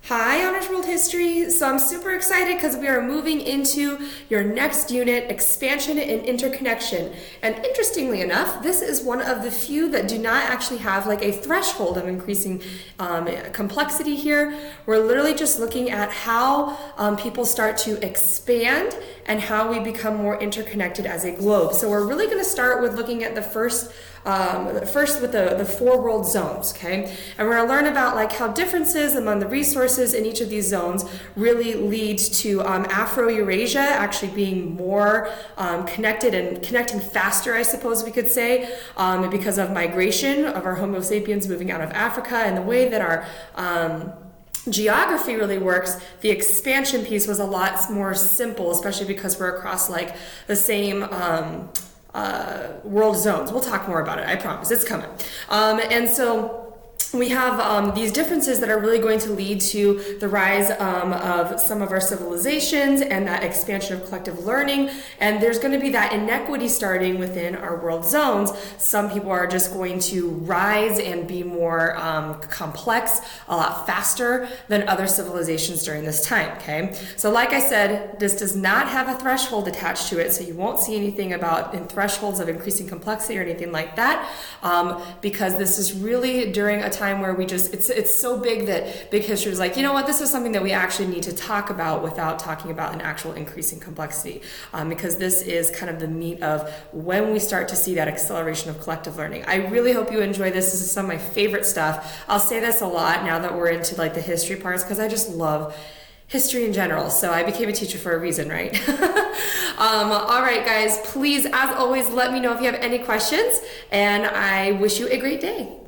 Hi, Honors World History. So I'm super excited because we are moving into your next unit, expansion and interconnection. And interestingly enough, this is one of the few that do not actually have like a threshold of increasing complexity here. We're literally just looking at how people start to expand and how we become more interconnected as a globe. So we're really going to start with looking at the first with the four world zones, okay? And we're gonna learn about like how differences among the resources in each of these zones really leads to Afro-Eurasia actually being more connected and connecting faster, I suppose we could say, because of migration of our Homo sapiens moving out of Africa, and the way that our geography really works. The expansion piece was a lot more simple, especially because we're across like the same world zones. We'll talk more about it, I promise, it's coming. And so we have these differences that are really going to lead to the rise of some of our civilizations and that expansion of collective learning. And there's going to be that inequity starting within our world zones. Some people are just going to rise and be more complex a lot faster than other civilizations during this time, okay? So like I said, this does not have a threshold attached to it, so you won't see anything about in thresholds of increasing complexity or anything like that, because this is really during a time where we just, it's so big that big history is like, you know what, this is something that we actually need to talk about without talking about an actual increasing complexity, because this is kind of the meat of when we start to see that acceleration of collective learning. I really hope you enjoy this. This is some of my favorite stuff. I'll say this a lot now that we're into like the history parts, because I just love history in general. So I became a teacher for a reason, right? All right, guys, please, as always, let me know if you have any questions, and I wish you a great day.